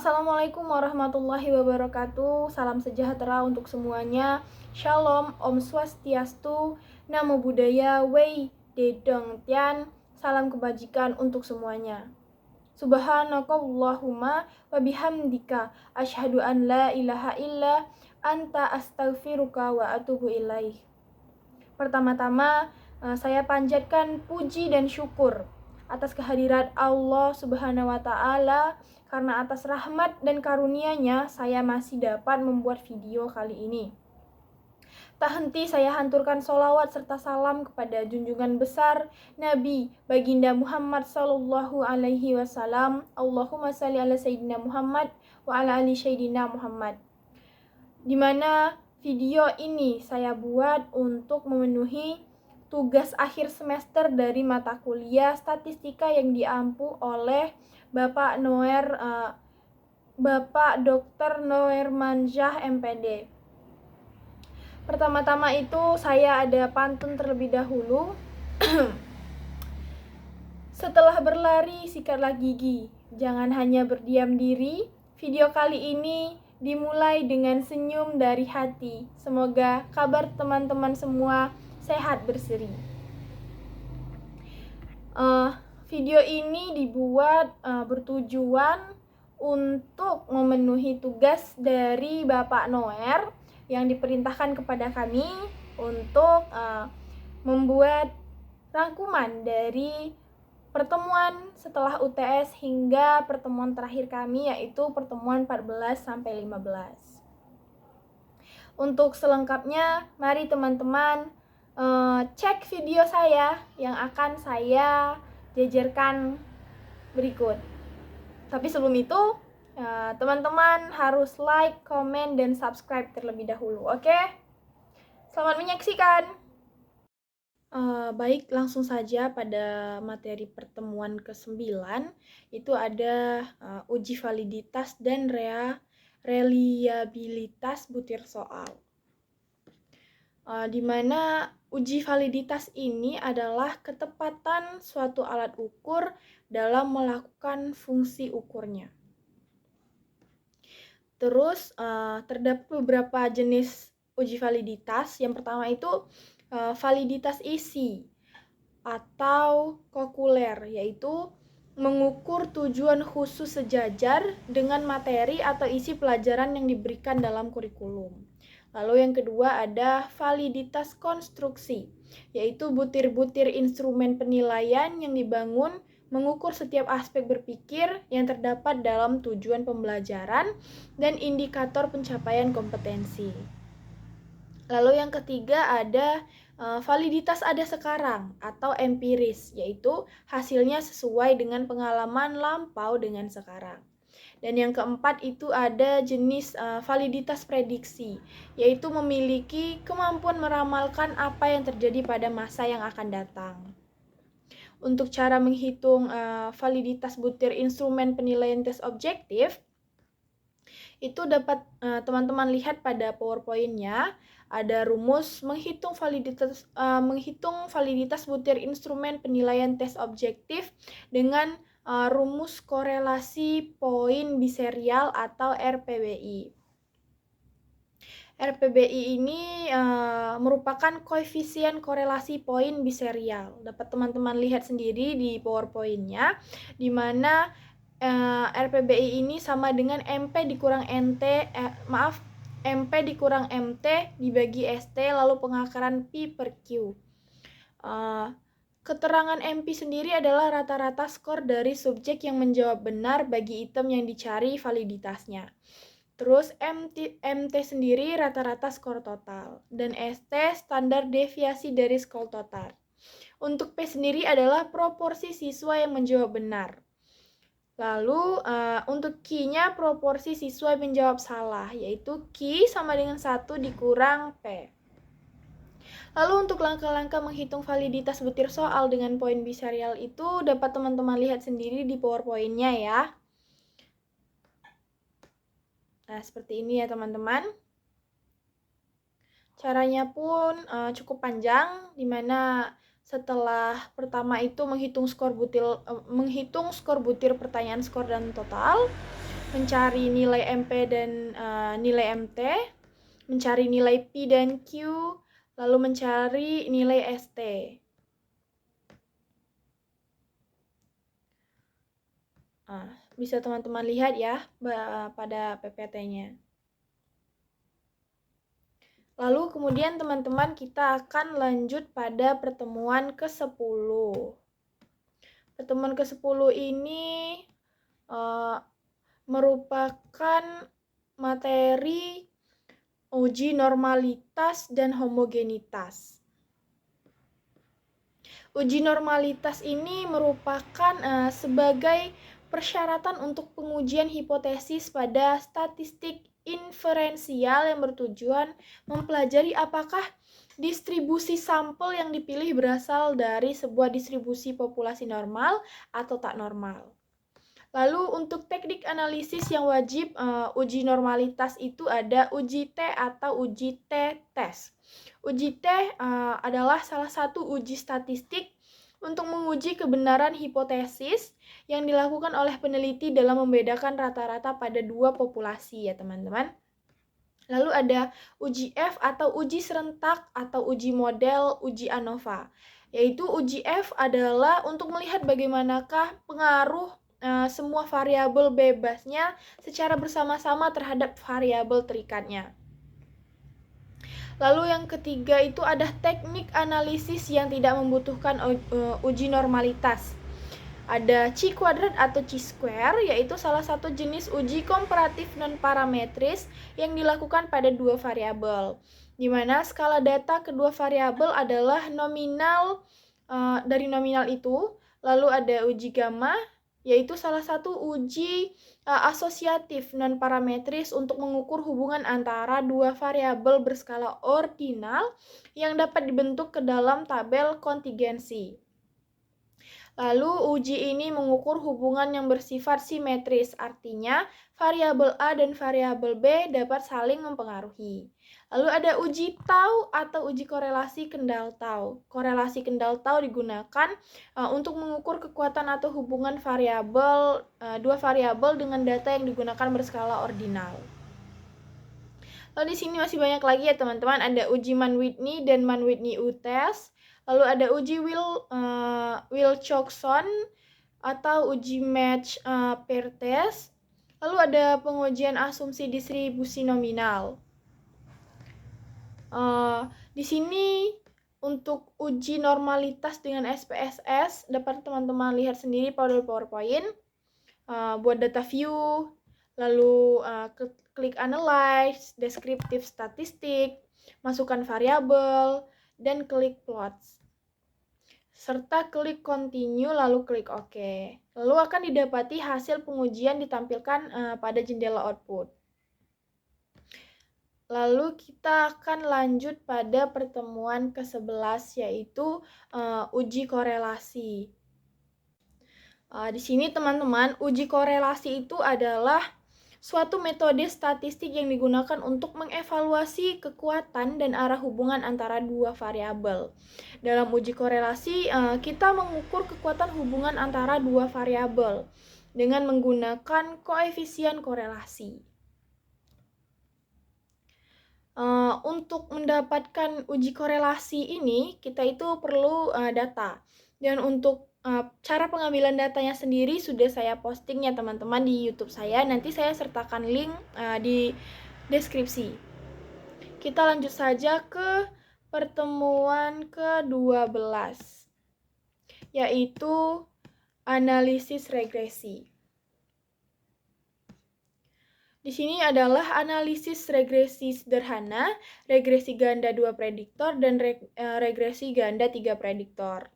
Assalamualaikum warahmatullahi wabarakatuh. Salam sejahtera untuk semuanya. Shalom, Om Swastiastu, Namo Buddhaya, Wei Dedong Tian. Salam kebajikan untuk semuanya. Subhanakallahumma wa bihamdika asyhadu an la ilaha illa anta astaghfiruka wa atubu ilaih. Pertama-tama, saya panjatkan puji dan syukur atas kehadirat Allah Subhanahu wa Ta'ala, karena atas rahmat dan karunia-Nya saya masih dapat membuat video kali ini. Tak henti saya hanturkan sholawat serta salam kepada junjungan besar Nabi Baginda Muhammad Sallallahu Alaihi Wasallam. Allahumma salli ala Sayyidina Muhammad wa ala ali Sayyidina Muhammad. Dimana video ini saya buat untuk memenuhi tugas akhir semester dari mata kuliah statistika yang diampu oleh Bapak Dr. Noer Mansyah MPD. Pertama-tama itu saya ada pantun terlebih dahulu. Setelah berlari, sikatlah gigi. Jangan hanya berdiam diri. Video kali ini dimulai dengan senyum dari hati. Semoga kabar teman-teman semua sehat berseri. Video ini dibuat bertujuan untuk memenuhi tugas dari Bapak Noer yang diperintahkan kepada kami untuk membuat rangkuman dari pertemuan setelah UTS hingga pertemuan terakhir kami, yaitu pertemuan 14 sampai 15. Untuk selengkapnya, mari teman-teman cek video saya yang akan saya jajarkan berikut. Tapi sebelum itu, teman-teman harus like, komen, dan subscribe terlebih dahulu, oke? Selamat menyaksikan. Baik, langsung saja pada materi pertemuan ke-9, itu ada uji validitas dan reliabilitas butir soal. Di mana uji validitas ini adalah ketepatan suatu alat ukur dalam melakukan fungsi ukurnya. Terus terdapat beberapa jenis uji validitas. Yang pertama itu validitas isi atau kokuler, yaitu mengukur tujuan khusus sejajar dengan materi atau isi pelajaran yang diberikan dalam kurikulum. Lalu yang kedua ada validitas konstruksi, yaitu butir-butir instrumen penilaian yang dibangun mengukur setiap aspek berpikir yang terdapat dalam tujuan pembelajaran dan indikator pencapaian kompetensi. Lalu yang ketiga ada validitas ada sekarang atau empiris, yaitu hasilnya sesuai dengan pengalaman lampau dengan sekarang. Dan yang keempat itu ada jenis validitas prediksi, yaitu memiliki kemampuan meramalkan apa yang terjadi pada masa yang akan datang. Untuk cara menghitung validitas butir instrumen penilaian tes objektif, itu dapat teman-teman lihat pada PowerPoint-nya. Ada rumus menghitung validitas butir instrumen penilaian tes objektif dengan rumus korelasi poin biserial atau RPBI. RPBI ini merupakan koefisien korelasi poin biserial. Dapat teman-teman lihat sendiri di PowerPoint-nya, di mana RPBI ini sama dengan MP dikurang MP dikurang MT dibagi ST, lalu pengakaran Pi per Q. Keterangan MP sendiri adalah rata-rata skor dari subjek yang menjawab benar bagi item yang dicari validitasnya. Terus MT sendiri rata-rata skor total, dan ST standar deviasi dari skor total. Untuk P sendiri adalah proporsi siswa yang menjawab benar. Lalu untuk Q-nya proporsi siswa yang menjawab salah, yaitu Q sama dengan 1 dikurang P. Lalu untuk langkah-langkah menghitung validitas butir soal dengan poin biserial itu dapat teman-teman lihat sendiri di PowerPoint-nya ya. Nah, seperti ini ya teman-teman. Caranya pun cukup panjang, di mana setelah pertama itu menghitung skor butir pertanyaan skor dan total. mencari nilai MP dan nilai MT, mencari nilai P dan Q, lalu mencari nilai ST. Bisa teman-teman lihat ya pada PPT-nya. Lalu kemudian teman-teman kita akan lanjut pada pertemuan ke-10. Pertemuan ke-10 ini merupakan materi uji normalitas dan homogenitas. Uji normalitas ini merupakan sebagai persyaratan untuk pengujian hipotesis pada statistik inferensial yang bertujuan mempelajari apakah distribusi sampel yang dipilih berasal dari sebuah distribusi populasi normal atau tak normal. Lalu untuk teknik analisis yang wajib uji normalitas itu ada uji T atau uji T-test. Uji T adalah salah satu uji statistik untuk menguji kebenaran hipotesis yang dilakukan oleh peneliti dalam membedakan rata-rata pada dua populasi ya teman-teman. Lalu ada uji F atau uji serentak atau uji model uji ANOVA. Yaitu uji F adalah untuk melihat bagaimanakah pengaruh semua variabel bebasnya secara bersama-sama terhadap variabel terikatnya. Lalu yang ketiga itu ada teknik analisis yang tidak membutuhkan uji normalitas. Ada chi-kuadrat atau chi-square, yaitu salah satu jenis uji komparatif non-parametris yang dilakukan pada dua variabel, di mana skala data kedua variabel adalah nominal dari nominal itu. Lalu ada uji gamma, yaitu salah satu uji asosiatif non-parametris untuk mengukur hubungan antara dua variabel berskala ordinal yang dapat dibentuk ke dalam tabel kontingensi. Lalu uji ini mengukur hubungan yang bersifat simetris, artinya variabel A dan variabel B dapat saling mempengaruhi. Lalu ada uji tau atau uji korelasi kendal tau. Korelasi kendal tau digunakan untuk mengukur kekuatan atau hubungan variabel dua variabel dengan data yang digunakan berskala ordinal. Lalu di sini masih banyak lagi ya teman-teman, ada uji Mann-Whitney dan Mann-Whitney-U-test. Lalu ada uji Wilcoxon atau uji match pair test. Lalu ada pengujian asumsi distribusi nominal. Di sini untuk uji normalitas dengan SPSS dapat teman-teman lihat sendiri pada PowerPoint. Buat data view, lalu klik analyze, deskriptif statistik, masukkan variabel, dan klik plots. Serta klik continue lalu klik OK. Lalu akan didapati hasil pengujian ditampilkan pada jendela output. Lalu kita akan lanjut pada pertemuan ke-11 yaitu uji korelasi. Di sini teman-teman, uji korelasi itu adalah suatu metode statistik yang digunakan untuk mengevaluasi kekuatan dan arah hubungan antara dua variabel. Dalam uji korelasi, kita mengukur kekuatan hubungan antara dua variabel dengan menggunakan koefisien korelasi. Untuk mendapatkan uji korelasi ini, kita itu perlu data. Dan untuk cara pengambilan datanya sendiri sudah saya posting ya teman-teman di YouTube saya. Nanti saya sertakan link di deskripsi. Kita lanjut saja ke pertemuan ke-12, yaitu analisis regresi. Di sini adalah analisis regresi sederhana, regresi ganda 2 prediktor, dan regresi ganda 3 prediktor.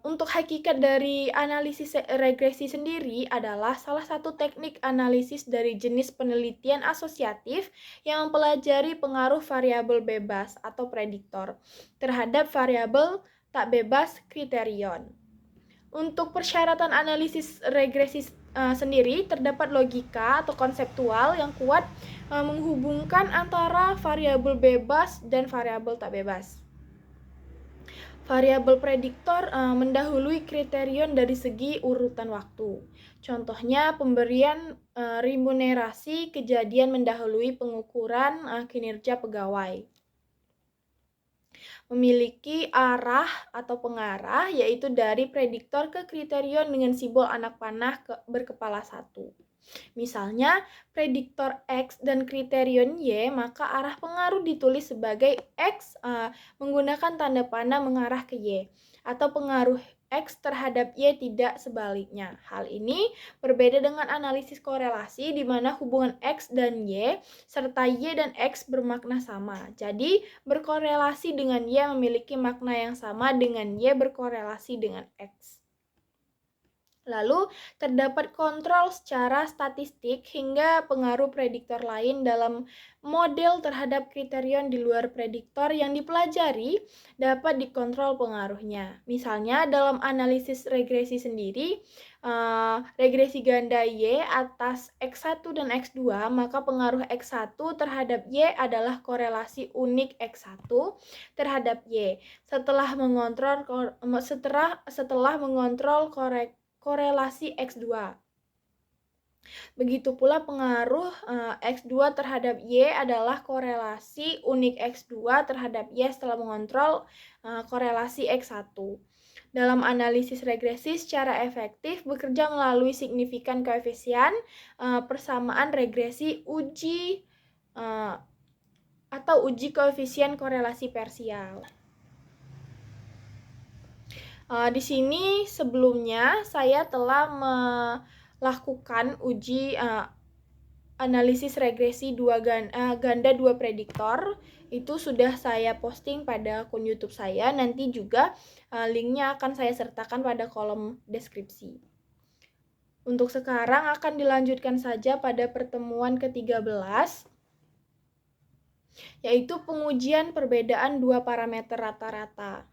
Untuk hakikat dari analisis regresi sendiri adalah salah satu teknik analisis dari jenis penelitian asosiatif yang mempelajari pengaruh variabel bebas atau prediktor terhadap variabel tak bebas kriterion. Untuk persyaratan analisis regresi sendiri terdapat logika atau konseptual yang kuat menghubungkan antara variabel bebas dan variabel tak bebas. Variabel prediktor mendahului kriterion dari segi urutan waktu. Contohnya pemberian remunerasi kejadian mendahului pengukuran kinerja pegawai. Memiliki arah atau pengarah, yaitu dari prediktor ke kriterion dengan simbol anak panah berkepala satu. Misalnya, prediktor X dan kriterion Y, maka arah pengaruh ditulis sebagai X menggunakan tanda panah mengarah ke Y, atau pengaruh X terhadap Y tidak sebaliknya. Hal ini berbeda dengan analisis korelasi di mana hubungan X dan Y serta Y dan X bermakna sama. Jadi, berkorelasi dengan Y memiliki makna yang sama dengan Y berkorelasi dengan X. Lalu, terdapat kontrol secara statistik hingga pengaruh prediktor lain dalam model terhadap kriterion di luar prediktor yang dipelajari dapat dikontrol pengaruhnya. Misalnya, dalam analisis regresi sendiri, regresi ganda Y atas X1 dan X2, maka pengaruh X1 terhadap Y adalah korelasi unik X1 terhadap Y. Setelah mengontrol korelasi X2. Begitu pula pengaruh X2 terhadap Y adalah korelasi unik X2 terhadap Y setelah mengontrol korelasi X1. Dalam analisis regresi secara efektif bekerja melalui signifikan koefisien persamaan regresi uji atau uji koefisien korelasi parsial. Di sini sebelumnya saya telah melakukan uji analisis regresi ganda 2 prediktor. Itu sudah saya posting pada akun YouTube saya. Nanti juga linknya akan saya sertakan pada kolom deskripsi. Untuk sekarang akan dilanjutkan saja pada pertemuan ke-13, yaitu pengujian perbedaan dua parameter rata-rata.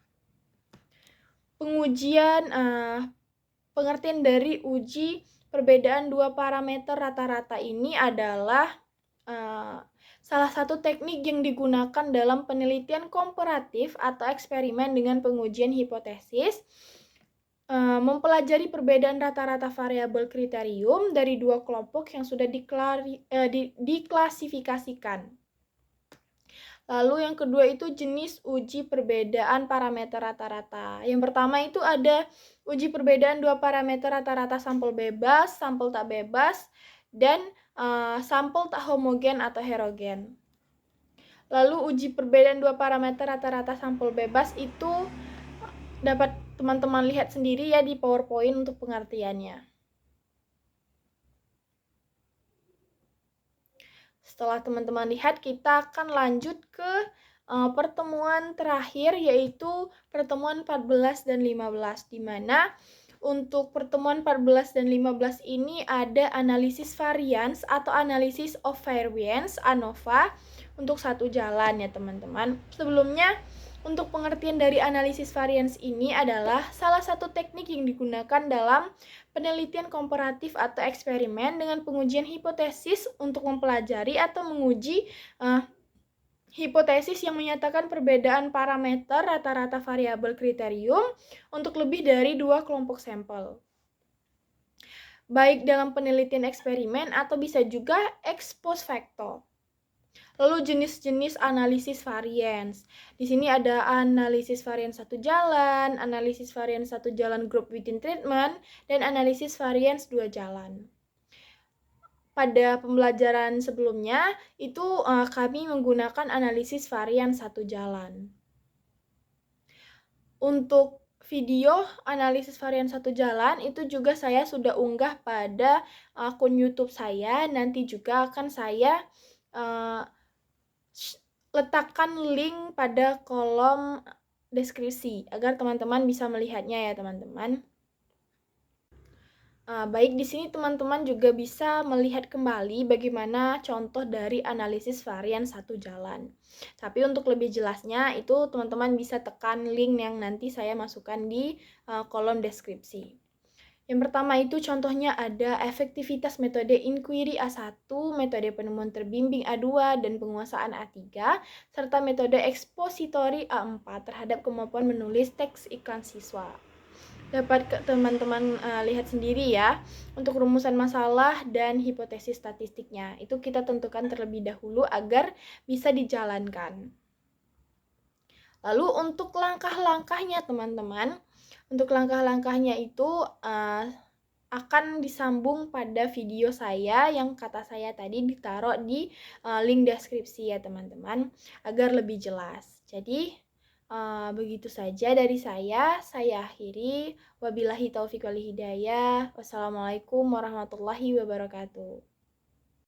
Pengertian dari uji perbedaan dua parameter rata-rata ini adalah salah satu teknik yang digunakan dalam penelitian komparatif atau eksperimen dengan pengujian hipotesis, mempelajari perbedaan rata-rata variabel kriterium dari dua kelompok yang sudah diklasifikasikan. Lalu yang kedua itu jenis uji perbedaan parameter rata-rata. Yang pertama itu ada uji perbedaan dua parameter rata-rata sampel bebas, sampel tak bebas, dan sampel tak homogen atau heterogen. Lalu uji perbedaan dua parameter rata-rata sampel bebas itu dapat teman-teman lihat sendiri ya di PowerPoint untuk pengertiannya. Setelah teman-teman lihat, kita akan lanjut ke pertemuan terakhir, yaitu pertemuan 14 dan 15, di mana untuk pertemuan 14 dan 15 ini ada analisis variance atau analisis of variance ANOVA untuk satu jalan ya teman-teman. Sebelumnya, untuk pengertian dari analisis variance ini adalah salah satu teknik yang digunakan dalam penelitian komparatif atau eksperimen dengan pengujian hipotesis untuk mempelajari atau menguji hipotesis yang menyatakan perbedaan parameter rata-rata variabel kriterium untuk lebih dari dua kelompok sampel. Baik dalam penelitian eksperimen atau bisa juga ex post facto. Lalu jenis-jenis analisis variance. Di sini ada analisis variance satu jalan, analisis variance satu jalan group within treatment, dan analisis variance dua jalan. Pada pembelajaran sebelumnya, itu kami menggunakan analisis variance satu jalan. Untuk video analisis variance satu jalan itu juga saya sudah unggah pada akun YouTube saya. Nanti juga akan saya letakkan link pada kolom deskripsi agar teman-teman bisa melihatnya ya teman-teman. Baik, di sini teman-teman juga bisa melihat kembali bagaimana contoh dari analisis varians satu jalan. Tapi untuk lebih jelasnya itu teman-teman bisa tekan link yang nanti saya masukkan di kolom deskripsi. Yang pertama itu contohnya ada efektivitas metode inquiry A1, metode penemuan terbimbing A2, dan penguasaan A3, serta metode expository A4 terhadap kemampuan menulis teks iklan siswa. dapat teman-teman lihat sendiri ya. Untuk rumusan masalah dan hipotesis statistiknya, itu kita tentukan terlebih dahulu agar bisa dijalankan. Lalu untuk langkah-langkahnya teman-teman, untuk langkah-langkahnya itu akan disambung pada video saya yang kata saya tadi ditaruh di link deskripsi ya teman-teman, agar lebih jelas. Jadi begitu saja dari saya akhiri. Wabillahi taufiq wal hidayah. Wassalamualaikum warahmatullahi wabarakatuh.